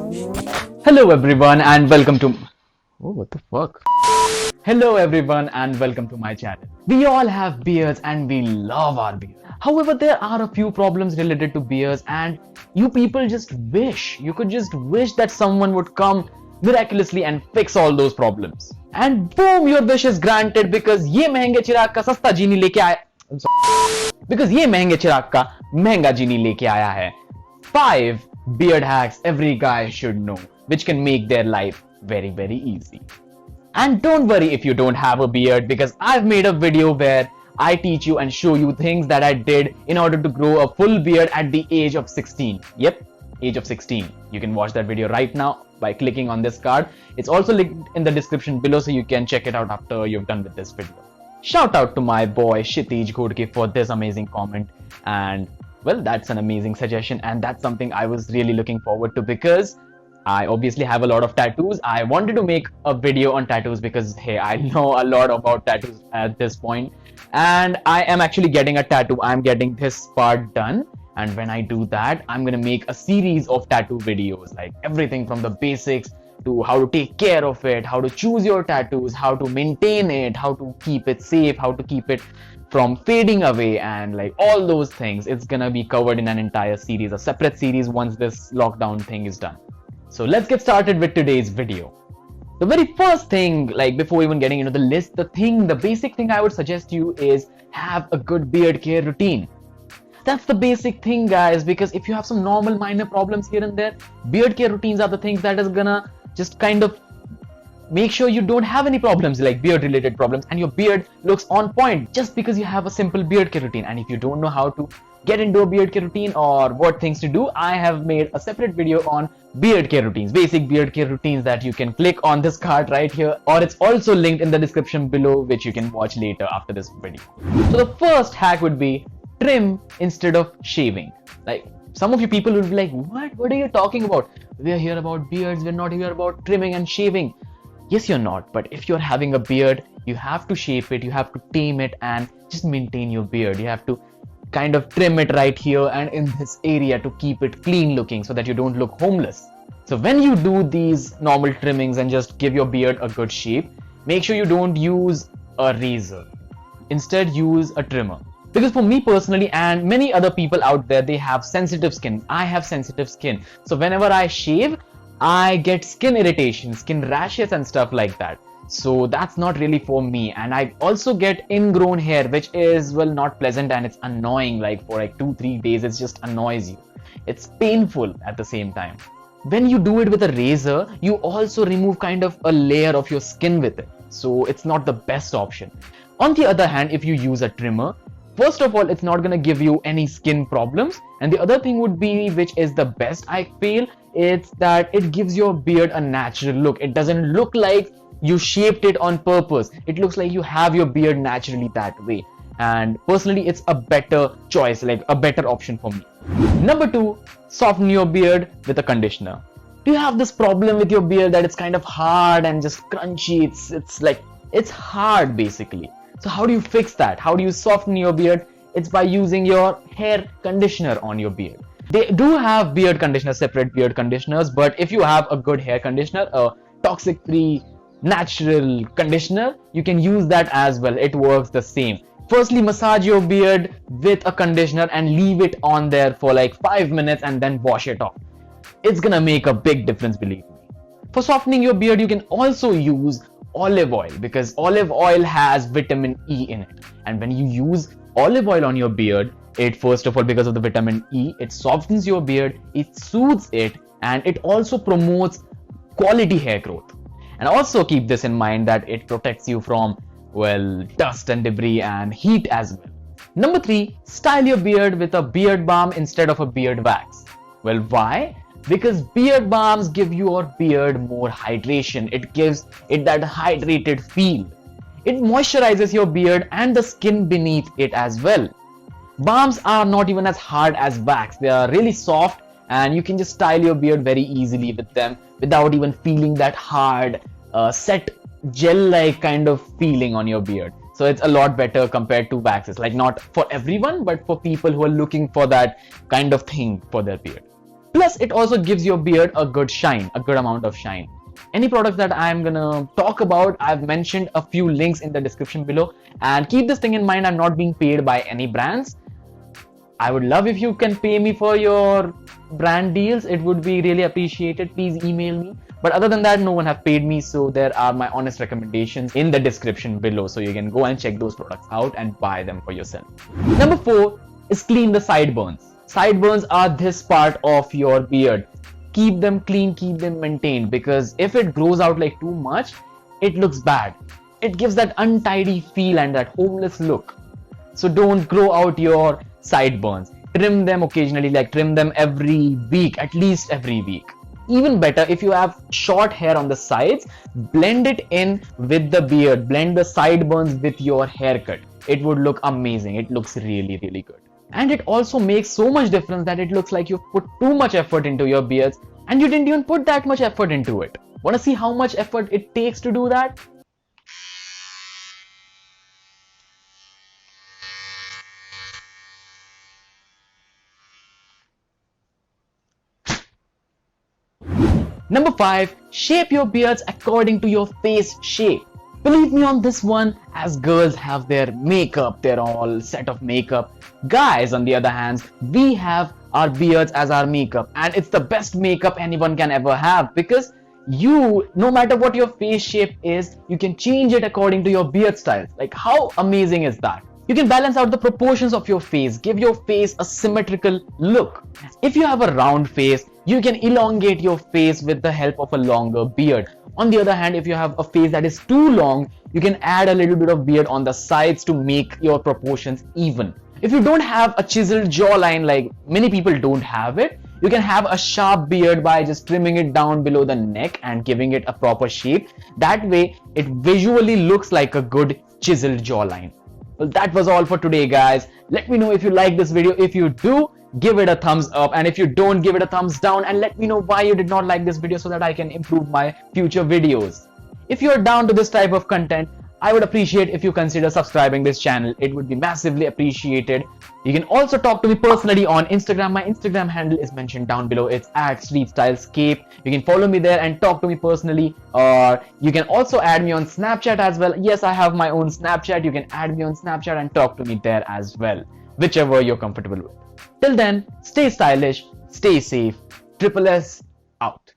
Hello everyone and welcome to... Oh, what the fuck? Hello everyone and welcome to my channel. We all have beards and we love our beard. However, there are a few problems related to beards and you people just wish, you could just wish that someone would come miraculously and fix all those problems. And boom, your wish is granted because ये महंगे चिराग का सस्ता जीनी लेके आया... Because ये महंगे चिराग का महंगा जीनी लेके आया है 5 beard hacks every guy should know, which can make their life very easy. And don't worry if you don't have a beard, because I've made a video where I teach you and show you things that I did in order to grow a full beard at the age of 16. Yep, age of 16. You can watch that video right now by clicking on this card. It's also linked in the description below, so you can check it out after you've done with this video. Shout out to my boy Kshitij Ghodke for this amazing comment, and well, that's an amazing suggestion and that's something I was really looking forward to because I obviously have a lot of tattoos. I wanted to make a video on tattoos because hey, I know a lot about tattoos at this point and I am actually getting a tattoo. I'm getting this part done, and when I do that, I'm gonna make a series of tattoo videos, like everything from the basics to how to take care of it, how to choose your tattoos, how to maintain it, how to keep it safe, how to keep it from fading away, and like all those things. It's gonna be covered in an entire series, a separate series once this lockdown thing is done. So let's get started with today's video. The very first thing, like before even getting into the list, the basic thing I would suggest you is have a good beard care routine. That's the basic thing, guys, because if you have some normal minor problems here and there, beard care routines are the things that is gonna just kind of make sure you don't have any problems, like beard related problems, and your beard looks on point just because you have a simple beard care routine. And if you don't know how to get into a beard care routine or what things to do, I have made a separate video on beard care routines, basic beard care routines, that you can click on this card right here, or it's also linked in the description below, which you can watch later after this video. So the first hack would be trim instead of shaving. Like, some of you people will be like, what are you talking about? We're here about beards, we're not here about trimming and shaving. Yes, you're not, but if you're having a beard, you have to shave it, you have to tame it and just maintain your beard. You have to kind of trim it right here and in this area to keep it clean looking so that you don't look homeless. So when you do these normal trimmings and just give your beard a good shape, make sure you don't use a razor. Instead, use a trimmer. Because for me personally and many other people out there, they have sensitive skin. I have sensitive skin. So whenever I shave, I get skin irritation, skin rashes and stuff like that. So that's not really for me. And I also get ingrown hair, which is, well, not pleasant and it's annoying. Like for like 2-3 days, it just annoys you. It's painful at the same time. When you do it with a razor, you also remove kind of a layer of your skin with it. So it's not the best option. On the other hand, if you use a trimmer, first of all, it's not going to give you any skin problems. And the other thing would be, which is the best I feel, it's that it gives your beard a natural look. It doesn't look like you shaped it on purpose. It looks like you have your beard naturally that way. And personally, it's a better choice, like a better option for me. Number 2, soften your beard with a conditioner. Do you have this problem with your beard that it's kind of hard and just crunchy? It's hard basically. So how do you fix that? How do you soften your beard? It's by using your hair conditioner on your beard. They do have beard conditioners, separate beard conditioners, but if you have a good hair conditioner, a toxic free natural conditioner, you can use that as well. It works the same. Firstly, massage your beard with a conditioner and leave it on there for like 5 minutes and then wash it off. It's gonna make a big difference, believe me. For softening your beard, you can also use olive oil, because olive oil has vitamin E in it. And when you use olive oil on your beard, it, first of all, because of the vitamin E, it softens your beard, it soothes it, and it also promotes quality hair growth. And also keep this in mind that it protects you from, well, dust and debris and heat as well. Number 3, style your beard with a beard balm instead of a beard wax. Well, why? Because beard balms give your beard more hydration. It gives it that hydrated feel. It moisturizes your beard and the skin beneath it as well. Balms are not even as hard as wax. They are really soft and you can just style your beard very easily with them without even feeling that hard, set gel-like kind of feeling on your beard. So it's a lot better compared to waxes. Like, not for everyone, but for people who are looking for that kind of thing for their beard. Plus, it also gives your beard a good shine, a good amount of shine. Any products that I'm gonna talk about, I've mentioned a few links in the description below. And keep this thing in mind, I'm not being paid by any brands. I would love if you can pay me for your brand deals. It would be really appreciated. Please email me. But other than that, no one have paid me. So there are my honest recommendations in the description below. So you can go and check those products out and buy them for yourself. Number 4 is clean the sideburns. Sideburns are this part of your beard. Keep them clean, keep them maintained, because if it grows out like too much, it looks bad. It gives that untidy feel and that homeless look. So don't grow out your sideburns. Trim them occasionally, like trim them every week, at least every week. Even better, if you have short hair on the sides, blend it in with the beard, blend the sideburns with your haircut. It would look amazing. It looks really, really good. And it also makes so much difference that it looks like you put too much effort into your beards and you didn't even put that much effort into it. Want to see how much effort it takes to do that? Number 5, shape your beards according to your face shape. Believe me on this one, as girls have their makeup, their all set of makeup. Guys, on the other hand, we have our beards as our makeup, and it's the best makeup anyone can ever have, because you, no matter what your face shape is, you can change it according to your beard styles. Like, how amazing is that? You can balance out the proportions of your face, give your face a symmetrical look. If you have a round face, you can elongate your face with the help of a longer beard. On the other hand, if you have a face that is too long, you can add a little bit of beard on the sides to make your proportions even. If you don't have a chiseled jawline, like many people don't have it, you can have a sharp beard by just trimming it down below the neck and giving it a proper shape. That way, it visually looks like a good chiseled jawline. Well, that was all for today, guys. Let me know if you like this video. If you do, give it a thumbs up, and if you don't, give it a thumbs down, and let me know why you did not like this video so that I can improve my future videos. If you're down to this type of content, I would appreciate if you consider subscribing this channel. It would be massively appreciated. You can also talk to me personally on Instagram. My Instagram handle is mentioned down below. It's at StreetStyleScape. You can follow me there and talk to me personally, or you can also add me on Snapchat as well. Yes, I have my own Snapchat. You can add me on Snapchat and talk to me there as well, whichever you're comfortable with. Till then, stay stylish, stay safe. Triple S